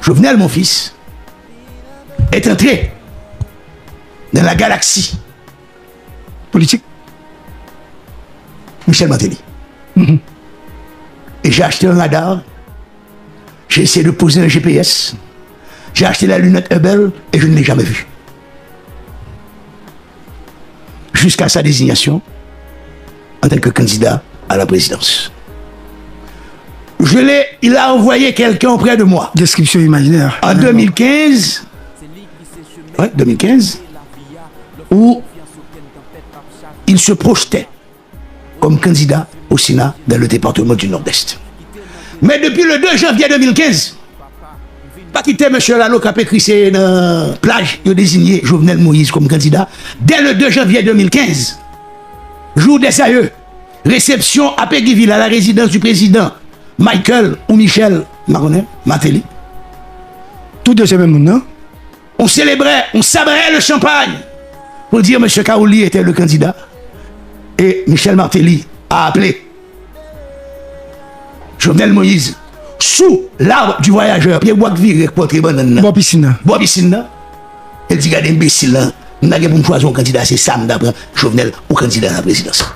Jovenel, mon fils, est entré dans la galaxie politique. Michel Martelly. Et j'ai acheté un radar, j'ai essayé de poser un GPS, j'ai acheté la lunette Hubble et je ne l'ai jamais vu. Jusqu'à sa désignation en tant que candidat à la présidence. Il a envoyé quelqu'un auprès de moi. Description imaginaire. En 2015, ouais, 2015, où il se projetait comme candidat au Sénat dans le département du Nord-Est. Mais depuis le 2 janvier 2015, pas quitter M. Lalo qui a écrit c'est une plage, il a désigné Jovenel Moïse comme candidat. Dès le 2 janvier 2015, jour des aïeux, réception à Péguiville à la résidence du président Michael ou Michel Martelly. Tout de ce même monde, non? On célébrait, on sabrait le champagne pour dire M. Kaouli était le candidat. Et Michel Martelly a appelé Jovenel Moïse sous l'arbre du voyageur. Pierre Bois-Viré, portrait banane. Bois piscine. Bois piscine. Il dit, regardez, imbécile, là. Nous avons pour choisir un candidat, c'est Sam d'après Jovenel ou candidat à la présidence.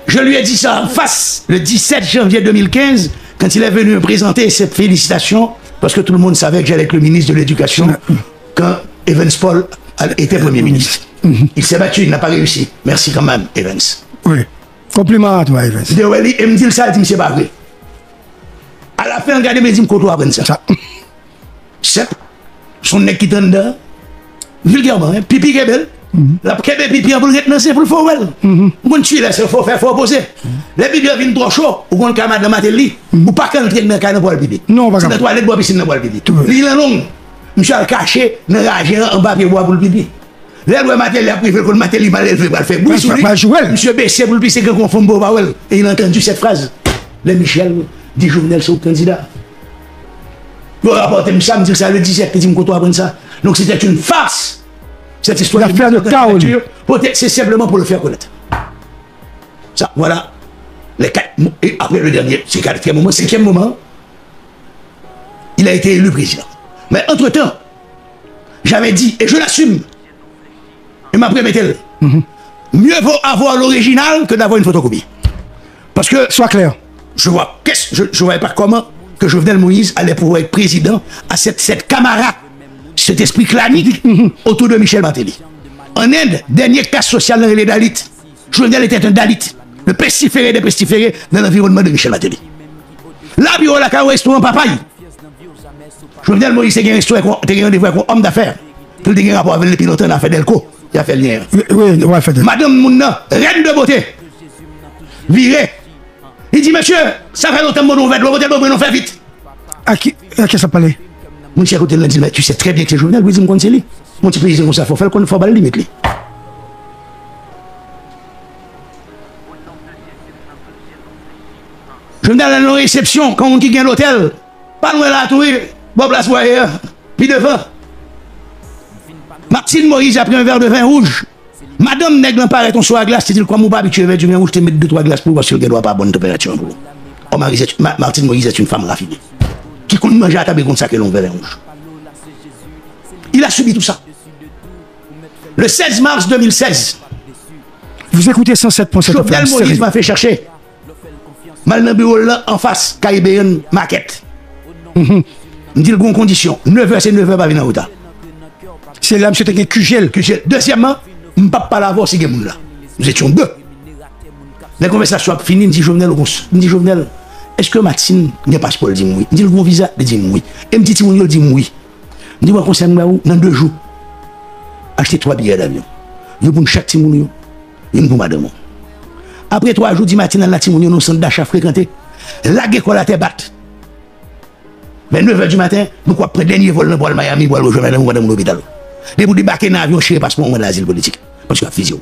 Je lui ai dit ça en face le 17 janvier 2015, quand il est venu me présenter cette félicitation, parce que tout le monde savait que j'allais être le ministre de l'Éducation quand Evans Paul était Premier ministre. Il s'est battu, il n'a pas réussi. Merci quand même, Evans. Oui. Compliment à toi, Evans. Il me dit ça, il dit, c'est pas vrai. À la fin, regardez, il me dit, qu'on doit apprendre ça. C'est son nez qui est dedans, vulgairement, pipi qui est belle. La kebe pipi pour le retenir pour le faire well. On tue là, c'est faut faire, faut poser. Les pipi viennent trop chaud, ou qu'on camarade de Martelly, ou pas qu'un train de canne pour le pipi. Non, pas comme. C'est la toilette bois piscine pour le pipi. Il est long. Monsieur a caché, ne rage en papier bois pour le pipi. Là le Martelly a privé que le Martelly mal élevé pour le faire. Monsieur baissé pour le pipi, c'est que confond beau pas well. Et il a entendu cette phrase. Le Michel dit Jovenel c'est candidat. Bon, rapportez me ça, me dit ça le 17, il dit me apprendre ça. Donc c'était une farce. Cette histoire l'affaire de Kaouli, c'est simplement pour le faire connaître. Ça, voilà. Les 4 mots. Et après le dernier, c'est 4e moment, 5e moment, il a été élu président. Mais entre-temps, j'avais dit, et je l'assume, et ma prémételle, mieux vaut avoir l'original que d'avoir une photocopie. Parce que, sois clair, je ne voyais pas comment que Jovenel Moïse allait pouvoir être président à cette camarade, cet esprit clanique autour de Michel Martelly. En Inde, dernier cas social dans les Dalits, Jovenel était un Dalit, le pestiféré des pestiférés dans l'environnement de Michel Martelly. Là, puis on a un restaurant papaye. Jovenel Moïse a un restaurant, il a un rendez-vous avec un homme d'affaires. Il a un rapport avec le pilote en affaires d'Elco. Il a fait le lien. Oui, on va faire. Madame Mouna, reine de beauté, virée. Il dit, monsieur, ça fait longtemps que nous ouvert, l'hôtel, nous fait vite. À qui ça parlait? Mon cher côté, dit, mais tu sais très bien que c'est Jovenel, oui, dis-moi, c'est lui. Mon petit président, ça, il faut faire qu'on ne faut pas le limiter. Jovenel a une réception, quand on dit qu'il y a l'hôtel, pas loin là, tout, bon place voyez, puis devant. Martine Moïse a pris un verre de vin rouge. Madame Nègre paraît ton soir à glace, tu dis, quoi, mon pas habitué avec du vin rouge, tu mets 2-3 glaces pour voir si le gars doit pas bonne température. Oh, Martine Moïse est une femme raffinée, qui compte manger à table comme ça que l'on verre rouge. Il a subi tout ça. Le 16 mars 2016, vous écoutez 107.7. Jovenel Moïse m'a fait chercher. Mal dans le bureau là, en face, Caribbean Market. Me dit le bon condition. 9h, c'est 9h, pas venir en retard. C'est là, monsieur, t'es QGL. Deuxièmement, je ne peux pas l'avoir si vous là. Nous étions deux. La conversation a fini, me dit Jovenel, est-ce que Martine n'a pas passeport? Il dit oui. Il dit le bon visa? Il dit oui. Et me dit il dit oui. Je dis, moi, concerne là où, dans 2 jours, acheter 3 billets d'avion. Vous pour chaque timoun, une pour madame. Après 3 jours, dit Martine, dans la timoun, nous sommes d'achat fréquenté. La guécolle a été batte. Mais 9h du matin, nous quoi prendre dernier vol dans le Miami pour aller rejoindre madame dans l'hôpital. Et pour débarquer dans l'avion, chez passeport de l'asile politique. Parce qu'il y a physio.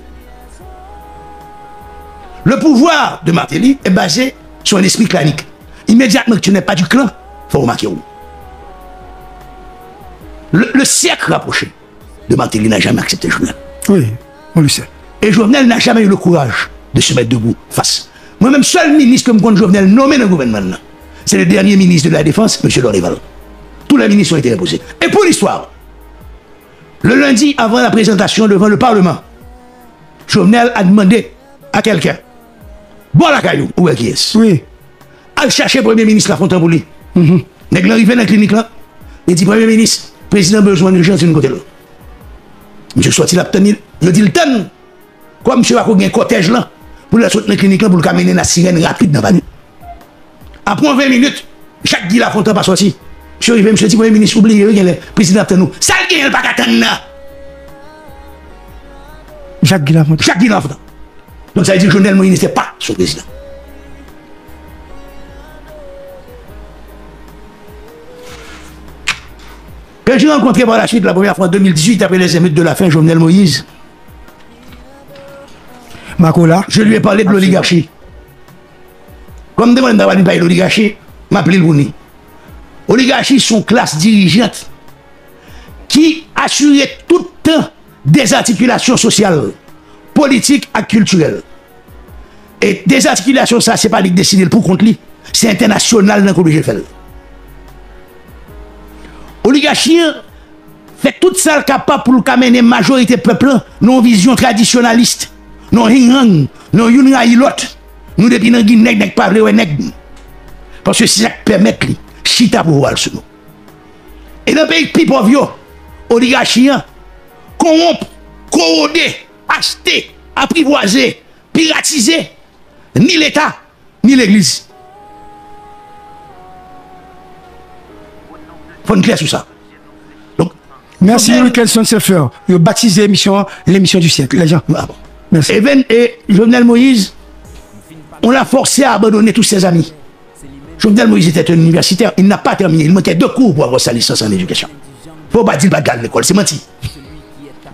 Le pouvoir de Martelly est basé sur un esprit clanique. Immédiatement que tu n'es pas du clan, il faut remarquer où. Le siècle rapproché de Martelly n'a jamais accepté Jovenel. Oui, on le sait. Et Jovenel n'a jamais eu le courage de se mettre debout face. Moi-même, seul ministre que me compte Jovenel nommé dans le gouvernement, c'est le dernier ministre de la Défense, M. Lorival. Tous les ministres ont été imposés. Et pour l'histoire, le lundi, avant la présentation devant le Parlement, Jovenel a demandé à quelqu'un, bon la caillou, où est qui est? Oui. À chercher le Premier ministre Lafontaine pour lui. Nèg là arrivé dans la clinique là, il dit Premier ministre, président besoin d'urgence d'une côté là. Monsieur sorti là, il dit le temps. Comme monsieur va un cortège là, pour la sortir dans la clinique là, pour le mener la sirène rapide dans la nuit. Après 20 minutes, chaque Guy Lafontaine pas sorti. Monsieur arrivé, monsieur dit Premier ministre, oubliez, le président de nous. Ça le gagne pas qu'attendre là. Jacques Guy Lafontaine. Jacques Guy Lafontaine. Donc ça veut dire que Jovenel Moïse n'était pas son président. Quand j'ai rencontré par la suite, la première fois en 2018, après les émeutes de la fin, Jovenel Moïse, Makola. je lui ai parlé de l'oligarchie. Comme demande d'avoir parlé de l'oligarchie, m'appelé le Bouni. Oligarchie sont classes dirigeantes qui assuraient tout le temps des articulations sociales, politiques et culturelles. Et des articulations, ça, c'est pas lui qui décide pour contre lui, c'est international dans le fait. Oligarchie fait tout ça capable pour mener majorité peuple non vision traditionnaliste, non hing non yun l'autre. Nous depuis dans Guinée nèg pas vle nèg. Parce que c'est ça qui permet lui chita pouvoir sur nous. Et dans le pays plus pauvre, oligarchie corrompre, corroder, acheter, apprivoiser, piratiser ni l'État ni l'Église. Faut une clair sur ça. Donc, merci Kelson Sefer. Il a baptisé l'émission du siècle, les gens. Ah bon. Merci. Et Jovenel Moïse, on l'a forcé à abandonner tous ses amis. Jovenel Moïse était un universitaire, il n'a pas terminé, il manquait 2 cours pour avoir sa licence en éducation. Faut pas dire qu'il va l'école, c'est menti.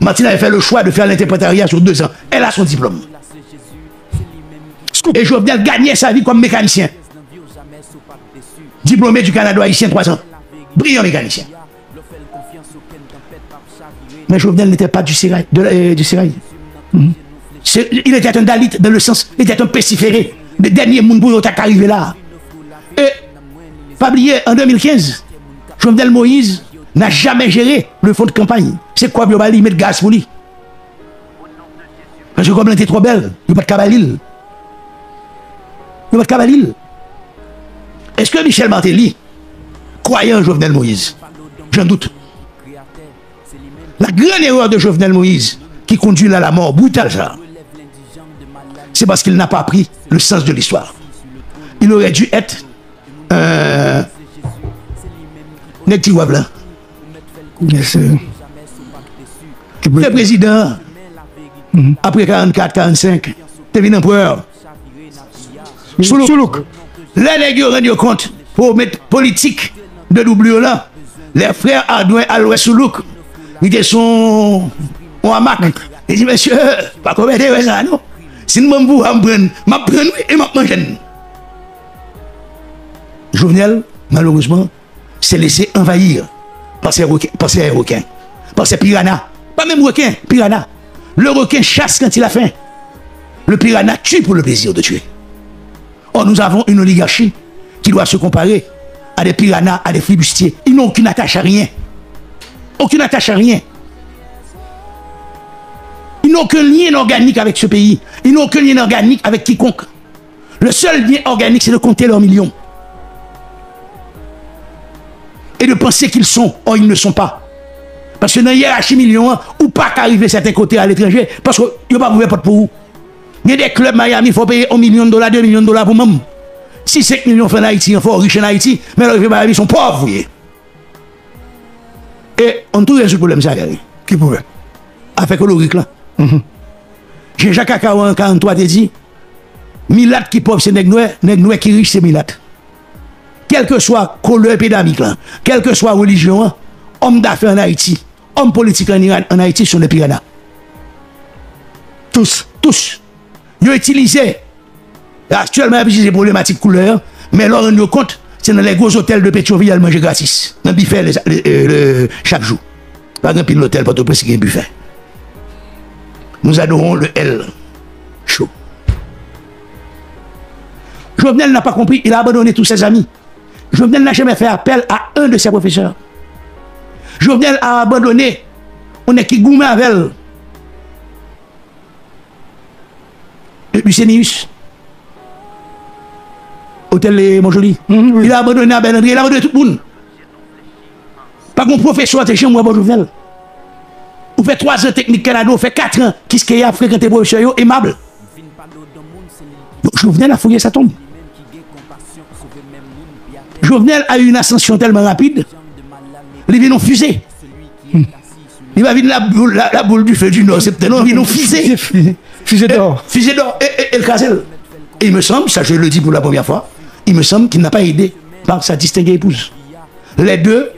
Martine avait fait le choix de faire l'interprétariat sur 2 ans. Elle a son diplôme. Et Jovenel gagnait sa vie comme mécanicien. Diplômé du Canada haïtien 3 ans. Brillant mécanicien. Mais Jovenel n'était pas du Sérail. Il était un Dalit dans le sens, il était un pestiféré. Le dernier monde pour arriver là. Et, pas oublier, en 2015, Jovenel Moïse n'a jamais géré le fonds de campagne. C'est quoi, il met de gaz pour lui. Parce que comme elle était trop belle, il n'y a pas de cabalil. Il n'y a pas de cabalil. Est-ce que Michel Martelly croyait en Jovenel Moïse? J'en doute. La grande erreur de Jovenel Moïse, qui conduit à la mort brutale, ça, c'est parce qu'il n'a pas appris le sens de l'histoire. Il aurait dû être Nectiwa blanc. Le président, après 44-45, devient empereur. Soulouk. Les nègres rendent compte pour mettre politique de doublure là. Les frères Ardouin Aloué Soulouk, ils sont en hamac. Ils disent, monsieur, pas comment ça, non? Si nous m'en vous m'apprendre et m'apprendre. Jovenel, malheureusement, s'est laissé envahir par ces requins, par ces piranhas. Pas même requins, piranhas. Le requin chasse quand il a faim. Le piranha tue pour le plaisir de tuer. Or, nous avons une oligarchie qui doit se comparer à des piranhas, à des flibustiers. Ils n'ont aucune attache à rien. Aucune attache à rien. Ils n'ont aucun lien organique avec ce pays. Ils n'ont aucun lien organique avec quiconque. Le seul lien organique, c'est de compter leurs millions. Et de penser qu'ils sont, or ils ne sont pas. Parce que dans la hiérarchie million, ou pas qu'arriver certains côtés à l'étranger, parce que ils n'ont pas ouvert porte pour vous. Il y a des clubs Miami, il faut payer $1 million, $2 millions pour même. Si 5 millions fait en Haïti, il faut riche en Haïti, mais les Miami ils sont pauvres. Et on trouve ce problème, ça, qui pourrait. Avec l'orique là. Jean-Jacques Akaouan en 43 te dit, Milat qui pauvre c'est nèg noir qui riche c'est Milat. Quelle que soit couleur pédamique là, quelle que soit religion, homme d'affaires en Haïti, homme politique en Haïti sont des piranhas. Tous. Ils ont utilisé, actuellement, ils utilisent des problématiques couleur, mais leur rendre compte, c'est dans les gros hôtels de Pétionville, ils mangent gratis. Dans le buffet chaque jour. Par exemple, l'hôtel Port-au-Prince, il y a un buffet. Nous adorons le L chaud. Jovenel n'a pas compris, il a abandonné tous ses amis. Jovenel n'a jamais fait appel à un de ses professeurs. Jovenel a abandonné. On est qui gourmet avec elle. Lucenius. Hôtel Les Montjoly. Oui. Il a abandonné à Ben André, il a abandonné tout le monde. Pas mon professeur, t'es chez moi, bon Jovenel. Vous faites 3 ans technique Canada, vous faites 4 ans. Qu'est-ce qu'il y a à fréquenter professeur aimable? Jovenel a fouillé sa tombe. Jovenel a eu une ascension tellement rapide, il vient en fusée. Il va venir la boule du feu du Nord, c'est peut-être une fusée. Fusée d'or. Fusée d'or et le casel. Et il me semble, ça je le dis pour la première fois, il me semble qu'il n'a pas aidé par sa distinguée épouse. Les deux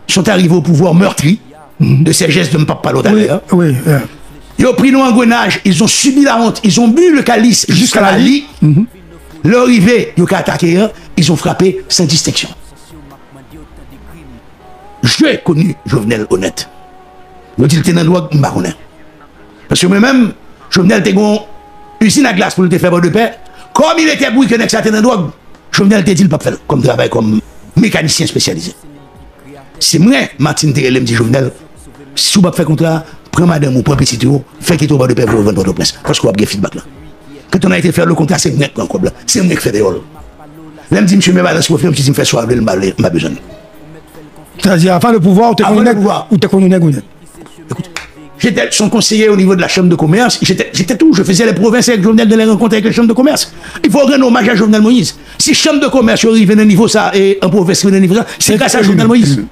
sont arrivés au pouvoir meurtri de ces gestes de ne pas parler d'ailleurs. Oui. Ils ont pris nos engrenages, ils ont subi la honte, ils ont bu le calice jusqu'à la lie. Leur arrivée, ils ont attaqué, ils ont frappé sans distinction. J'ai connu Jovenel honnête. Je dis qu'il était dans le droit, parce que moi-même, Jovenel était une usine à glace pour le faire de paix. Comme il était bruit que ça était dans le droit, Jovenel était dit le pas faire comme travail, comme mécanicien spécialisé. C'est vrai, Martine Terrel me dit Jovenel, si vous ne faites contrat, prends madame ou prends petit tour, faites qu'il trouve de paix pour vendre votre place. Parce qu'on a bien feedback là. Quand on a été faire le contrat, c'est moi qui encore là. C'est moi qui fait des rôles. Là, me dit, monsieur, mais balance pour faire, je me fais soir, m'a besoin. C'est-à-dire, avant le pouvoir, ou t'es connu. Écoute, j'étais son conseiller au niveau de la chambre de commerce, j'étais tout, je faisais les provinces avec Jovenel de les rencontrer avec la chambre de commerce. Il faut rendre hommage à Jovenel Moïse. Si chambre de commerce arrive à un niveau ça et un province arrive à un niveau ça, c'est grâce à Jovenel Moïse.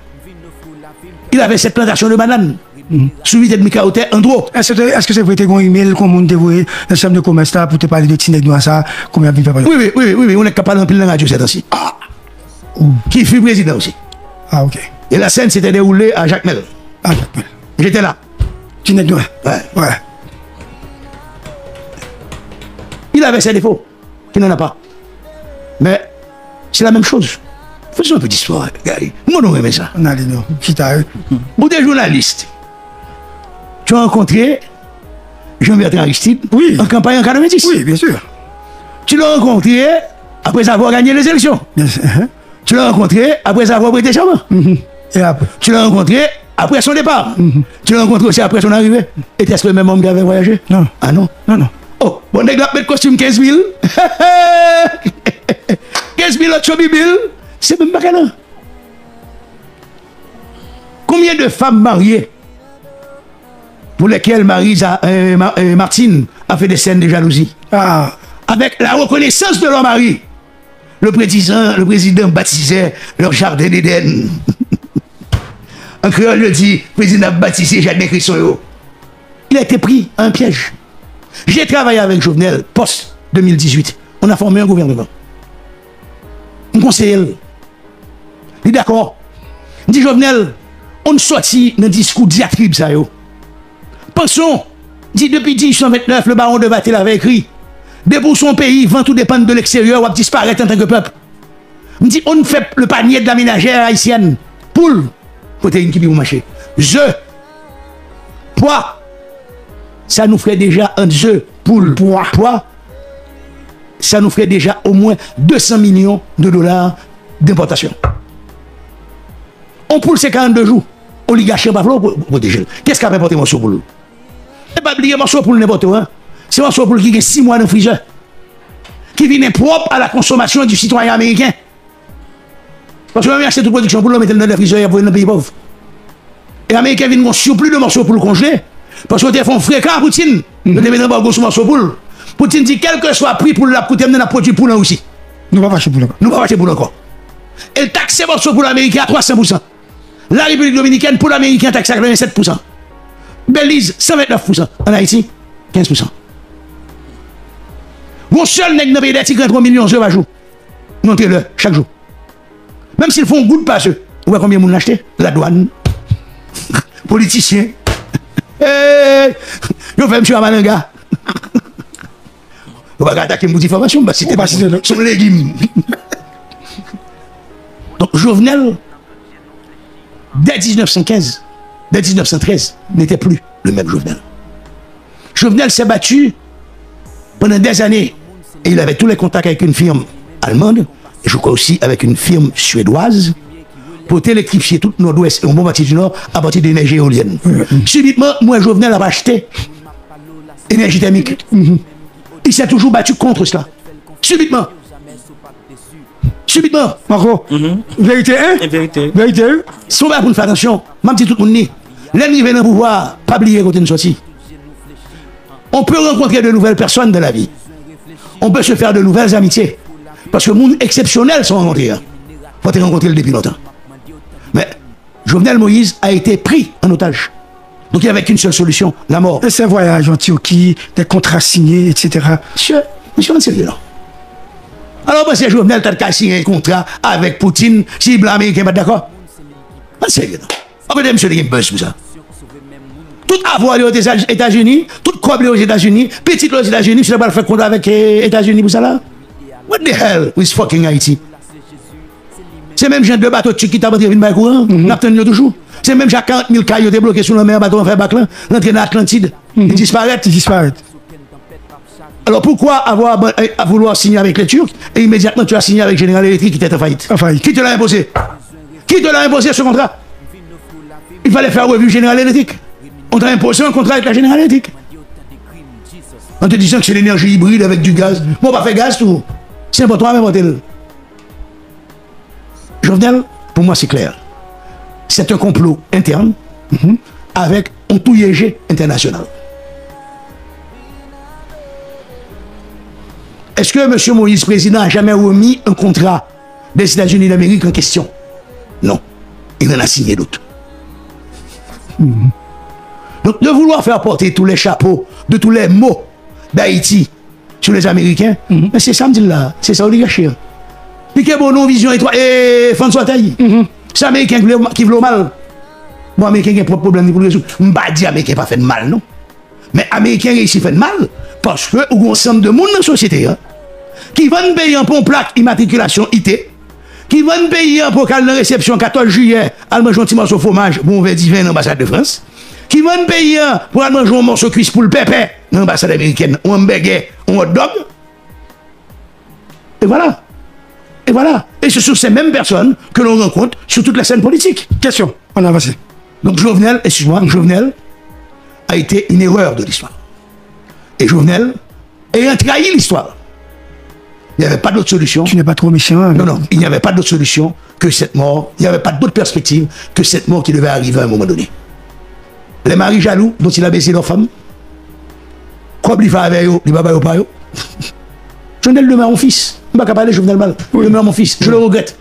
Il avait cette plantation de bananes. Suivi de Mikaote Andro. Est-ce que c'est vrai que tu as un email comme on dévoilé dans la chambre de commerce là pour te parler de Tinec Noir ça, combien de temps? Oui, on est capable d'en pile dans la radio cette temps-ci. Qui fut président aussi. Ah, ok. Et la scène s'était déroulée à Jacmel. Ah, Jacmel. J'étais là. Tinec Noir. Ouais. Il avait ses défauts, qu'il n'en a pas. Mais c'est la même chose. Faisons un peu d'histoire, gars. Moi, on aimait ça. On a les noms. Ou des journalistes. Tu as rencontré Jean-Bertrand Aristide en campagne en 90. Oui, bien sûr. Tu l'as rencontré après avoir gagné les élections. Yes. Tu l'as rencontré après avoir prêté serment. Et après? Tu l'as rencontré après son départ. Tu l'as rencontré aussi après son arrivée. Était-ce le même homme qui avait voyagé? Non. Ah non? Non. Oh, bon, on a mettre costume 15 000. 15 000 autres bill. C'est même pas canon. Combien de femmes mariées pour lesquelles Martine a fait des scènes de jalousie? Avec la reconnaissance de leur mari, le président baptisait leur jardin d'Éden. En créole, le dit, le président a baptisé Jardin Crisson. Il a été pris à un piège. J'ai travaillé avec Jovenel, post-2018. On a formé un gouvernement. Un conseiller. Il est d'accord. Il dit Jovenel, on sortit dans le discours diatribe ça yo. Pensons, dit depuis 1829, le baron de Vatel avait écrit, dès pour son pays, vent tout dépend de l'extérieur, ou à disparaître en tant que peuple. Il dit, on fait le panier de la ménagère haïtienne. Poule, protéine qui dit vous marchez. Poids, ça nous ferait déjà un poule. Poids, ça nous ferait déjà au moins 200 millions de dollars d'importation. On poule ces 42 jours. Oligarchie pas pour protéger. Qu'est-ce qu'a fait porter morceau poule? Et pas oublier morceau poule n'importe où. C'est morceau poule qui a 6 mois dans le freezer. Qui vient propre à la consommation du citoyen américain. Parce que même acheter toute production pour le mettre dans le freezer pour un pays pauvre. Et les Américains viennent un surplus de morceaux poule congelés. Parce qu'ils font fréquent à Poutine. Ils te mettent un bargo sur morceau poule. Poutine dit quel que soit le prix pour la Poutine, on a produit poule aussi. Nous ne pouvons pas acheter poule encore. Nous ne pouvons pas acheter poule encore. Et le taxe morceau poule américain à 300%. La République dominicaine, pour l'américain, taxe à 87%. Belize, 129%. En Haïti, 15%. Mon seul nègre dans le pays d'Haïti, 3 millions d'euros par jour. Montez-le, chaque jour. Même s'ils font goût de pas eux. Vous voyez combien de monde l'acheter? La douane. Politiciens. Yo fait monsieur Amalanga. On va attaquer une information, bah c'était pas son légume. Donc Jovenel, dès 1915, dès 1913, n'était plus le même Jovenel. Jovenel s'est battu pendant des années et il avait tous les contacts avec une firme allemande et je crois aussi avec une firme suédoise, pour électrifier tout le nord-ouest et au bon partie du nord à partir d'énergie éolienne. Subitement, moi, Jovenel a acheté énergie thermique. Il s'est toujours battu contre cela. Subitement. Subitement. Marco, vérité, hein? Vérité. Vérité. Si on va pour nous faire attention, même si tout le monde dit, l'ennemi vient dans le pouvoir, pas oublier côté de sortie. On peut rencontrer de nouvelles personnes dans la vie. On peut se faire de nouvelles amitiés. Parce que les gens exceptionnels sont rencontrés. Faut te rencontrer depuis longtemps. Mais Jovenel Moïse a été pris en otage. Donc il n'y avait qu'une seule solution, la mort. Et ces voyages en Turquie, des contrats signés, etc. Monsieur, on est sérieux là. Alors, parce que Jovenel t'a signé un contrat avec Poutine, si blanc américain pas d'accord. On est sérieux là. Après, monsieur, il y a un buzz pour ça. Tout avoir aux États-Unis, tout coble aux États-Unis, petit aux États-Unis, je ne vais pas faire contrat avec les États-Unis pour ça là. What the hell with fucking Haïti? C'est même genre de bateau qui t'a battu une courant, n'attendons toujours. C'est même genre 40 000 cailloux bloqués sur le mer, bateau en fait bac là, l'entrée dans l'Atlantide, ils disparaissent. Ils disparaissent. Alors pourquoi à vouloir signer avec les Turcs et immédiatement tu as signé avec General Electric qui était en faillite? Qui te l'a imposé? Qui te l'a imposé ce contrat? Il fallait faire revue General Electric. On t'a imposé un contrat avec la General Electric. En te disant que c'est l'énergie hybride avec du gaz. Bon, pas fait gaz tout. C'est important à inventer. Jovenel, pour moi c'est clair. C'est un complot interne avec un touillégé international. Est-ce que M. Moïse, président, a jamais remis un contrat des États-Unis d'Amérique en question? Non. Il en a signé d'autres. Donc, de vouloir faire porter tous les chapeaux de tous les mots d'Haïti sur les Américains, mais c'est ça, me dit là, c'est ça, oligarchie. Puis que bon, non-vision et François Tailly. C'est Américain qui veut mal. Bon, Américain qui a un problème pour le résoudre. Je ne vais pas dire Américain pas fait de mal, non. Mais Américain réussit fait de mal parce que il y a un ensemble de monde dans la société qui vont payer pour une plaque immatriculation IT, qui vont payer pour une réception 14 juillet, à manger un petit morceau de fromage pour un verre divin dans l'ambassade de France, qui vont payer pour aller manger un morceau de cuisse pour le pépé dans l'ambassade américaine, ou un burger, ou un hot dog. Et voilà. Et voilà. Et ce sont ces mêmes personnes que l'on rencontre sur toute la scène politique. Question, on avance. Donc Jovenel, excuse-moi, Jovenel a été une erreur de l'histoire. Et Jovenel ayant trahi l'histoire. Il n'y avait pas d'autre solution. Tu n'es pas trop méchant. Non, non, il n'y avait pas d'autre solution que cette mort. Il n'y avait pas d'autre perspective que cette mort qui devait arriver à un moment donné. Les maris jaloux dont il a baissé leur femme, comme il va avec eux, il va avec eux. Jovenel demeure mon fils. Je ne vais pas parler de Jovenel mal. Il demeure mon fils. Je le regrette.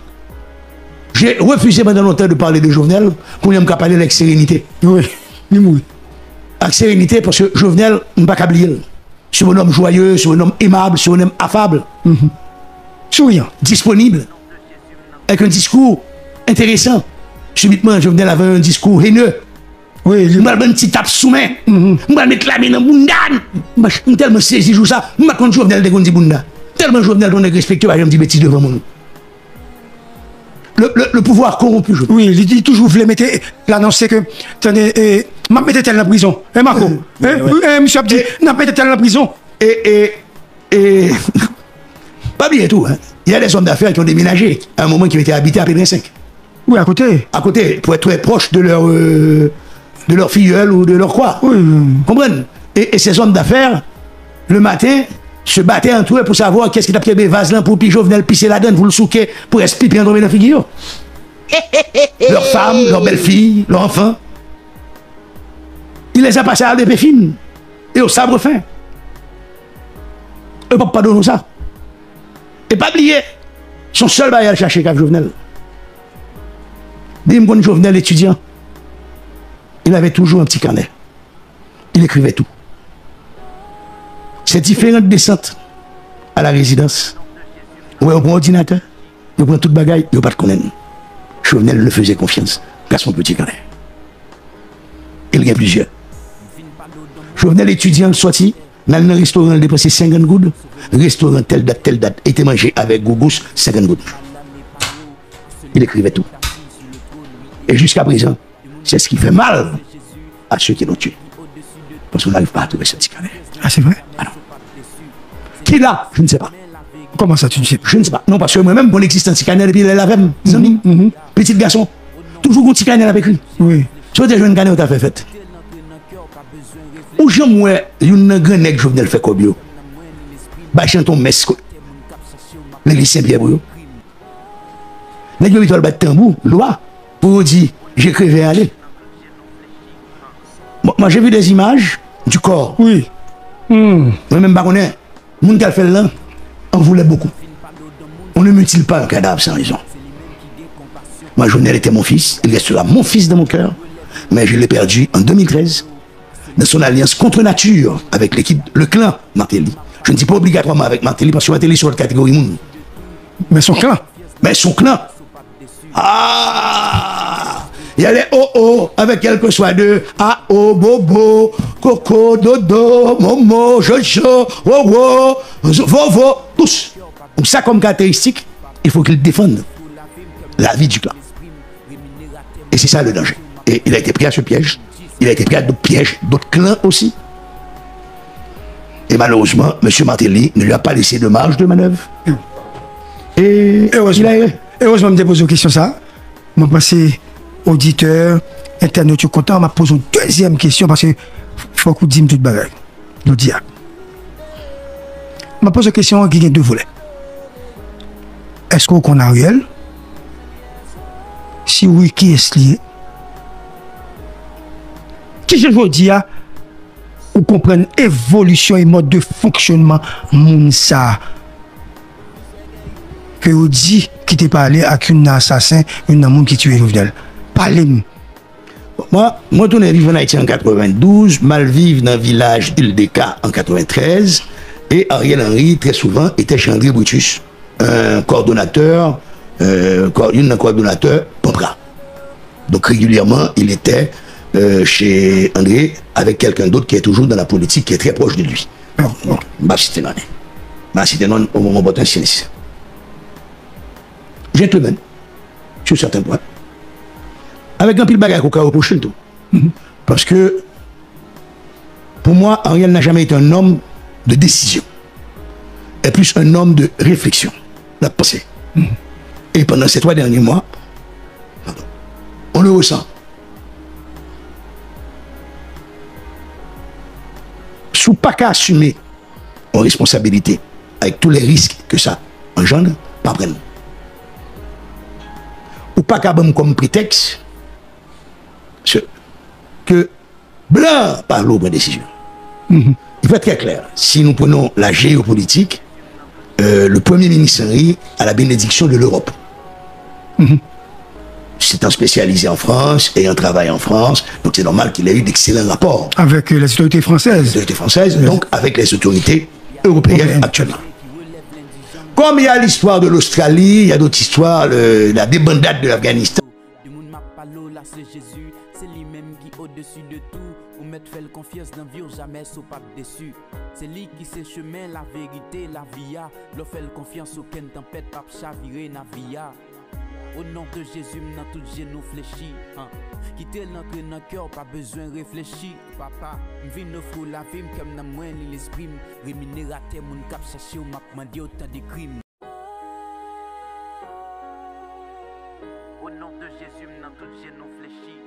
J'ai refusé pendant longtemps de parler de Jovenel pour ne pas parler avec sérénité. Oui, oui. Avec sérénité parce que Jovenel, je ne vais pas oublier. C'est un homme joyeux, c'est un homme aimable, c'est un homme affable. Souriant. Disponible. Avec un discours intéressant. Subitement, Jovenel avait un discours haineux. Oui, je vais mettre un petit tape sous main. Je vais mettre la main dans le bundan. Je suis tellement saisi de ça. Je vais mettre Jovenel de Gondi Bunda. Tellement Jovenel qu'on est respecté, je me dis bêtises devant moi. Le pouvoir corrompu, je Oui, il dit toujours, vous mettez l'annoncer que, tenez, m'a mettez tel dans la prison. Eh, Marco, monsieur Abdi, n'a mettez tel dans la prison. Et pas bien tout, hein. Il y a des hommes d'affaires qui ont déménagé à un moment qui étaient habités à Pédrin 5. Oui, à côté. À côté, pour être très proche de leur filleule ou de leur quoi. Oui. Comprenez? Et ces hommes d'affaires, le matin, se battaient entre eux pour savoir qu'est-ce qui t'a pris des vases là pour puis Jovenel pisser la donne, pour le souquer, pour expliquer et tomber dans la figure. Leurs femmes, leurs belles-filles, leurs enfants. Il les a passés à des fines et au sabre fin. Eux ne peuvent pas donner ça. Et pas oublier, son seul bail à chercher avec Jovenel. Dis-moi quand Jovenel étudiant, il avait toujours un petit carnet. Il écrivait tout. Ces différentes descentes à la résidence, où on prend ordinateur, on prend toute bagaille, il n'y a pas de connaître. Jovenel le faisait confiance, qu'à son petit carnet. Il y a plusieurs. Jovenel étudiant sorti, dans le restaurant, il dépensait 50 gouttes, restaurant telle date, était mangé avec gougous, 50 gouttes. Il écrivait tout. Et jusqu'à présent, c'est ce qui fait mal à ceux qui l'ont tué. Parce qu'on n'arrive pas à trouver ce petit carnet. Ah, c'est vrai? Ah non. Qui l'a? Je ne sais pas. Comment ça, tu ne sais pas? Je ne sais pas. Non, parce que moi-même, mon existence, c'est canel, et puis il est la même. Petit garçon. Toujours un petit canel avec lui. Oui. Soit des jeunes canel, t'as fait fête. Ou j'aime, moi, une grande nègre, Jovenel fait comme yo. Bah, chanton mesco. L'église Saint-Pierre, yo. Nègre, il doit battre tambour, loi, pour dire, j'ai crevé à aller. Moi, j'ai vu des images du corps. Oui. Moi-même, bah, on est, moun qui a fait là, on voulait beaucoup. On ne mutile pas un cadavre sans raison. Moi, Jovenel était mon fils, il restera mon fils dans mon cœur, mais je l'ai perdu en 2013 dans son alliance contre nature avec l'équipe, le clan Martelly. Je ne dis pas obligatoirement avec Martelly parce que Martelly est sur la catégorie moun. Mais son clan. Mais son clan. Ah! Il y a les oh avec quel que soit de bobo, coco, dodo, momo, jojo, wowo, vovo, tous. Donc ça comme caractéristique, il faut qu'il défende la vie du clan. Et c'est ça le danger. Et il a été pris à ce piège. Il a été pris à d'autres pièges, d'autres clans aussi. Et malheureusement, M. Martelly ne lui a pas laissé de marge de manœuvre. Et heureusement, je me pose une question ça. Je pense auditeur, internaute, content. Je me pose une deuxième question parce que faut que vous dise tout le bagage. Je dis. Je me pose une question qui a deux volets. Est-ce qu'on connaît Ariel? Si oui, qui est-ce lié? Qui je veux dire, ou comprendre l'évolution et mode de fonctionnement Mounsa que vous dit qui t'est parlé avec un assassin, un homme qui tue Jovenel. Parlez-nous. Moi, je suis arrivé en Haïti en 92, mal vivre dans le village Île-des-Cas en 93, et Ariel Henry, très souvent, était chez André Brutus, un coordonnateur, Pompra. Donc régulièrement, il était chez André avec quelqu'un d'autre qui est toujours dans la politique, qui est très proche de lui. C'était non au moment où on gentleman, sur certains points. Avec un pile bagage au cas au prochain tout. Parce que, pour moi, Ariel n'a jamais été un homme de décision. Et plus un homme de réflexion, de pensée. Et pendant ces 3 derniers mois, on le ressent. Sous pas qu'à assumer en responsabilité avec tous les risques que ça engendre, pas prendre. Ou pas qu'à comme prétexte que blanc par l'autre décision. Il faut être très clair. Si nous prenons la géopolitique, le Premier ministre Henry a la bénédiction de l'Europe. C'est un spécialisé en France et un travail en France, donc c'est normal qu'il ait eu d'excellents rapports. Avec les autorités françaises. Les autorités françaises, donc avec les autorités européennes actuellement. Comme il y a l'histoire de l'Australie, il y a d'autres histoires, la débandade de l'Afghanistan. C'est Jésus, c'est lui-même qui au-dessus de tout. Ou mettre fait confiance dans vie, jamais sous pas déçu. C'est lui qui sait chemin, la vérité, la via. L'on fait confiance aucune tempête, pas chavirer na via. Au nom de Jésus, dans tout genou fléchi. Quitter l'entre dans le cœur, pas besoin de réfléchir. Papa, m'vin offre la vie, comme dans moi, l'esprit. Rémunérateur, mon cap cherché, ou m'a demandé autant de crimes. Au nom de Jésus, dans tout genou fléchi.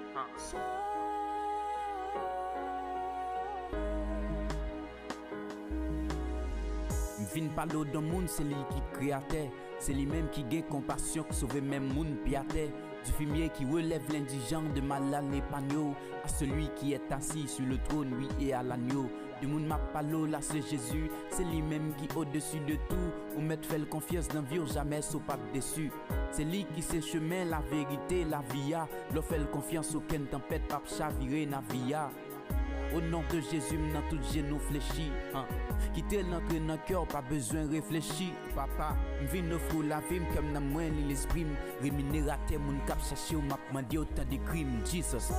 M'vin parler d'un monde, c'est lui qui créateur. C'est lui-même qui gagne compassion, qui sauve même monde piaté. Du fumier qui relève l'indigent de mal à l'épagneau. À celui qui est assis sur le trône, oui, et à l'agneau. Du monde m'a parlé, là c'est Jésus. C'est lui-même qui au-dessus de tout. Ou mettre fait confiance dans vie, jamais sous pas déçu. C'est lui qui sait chemin, la vérité, la via. L'on fait confiance aucune tempête, pas chavirer na via. Au nom de Jésus, dans tout genou fléchi. Quitter l'entre dans le cœur, pas besoin de réfléchir. Papa, m'vin offre la vie, comme dans moi, l'esprit. Rémunérateur, mon cap cherché, ou m'a demandé autant de crimes. Jesus.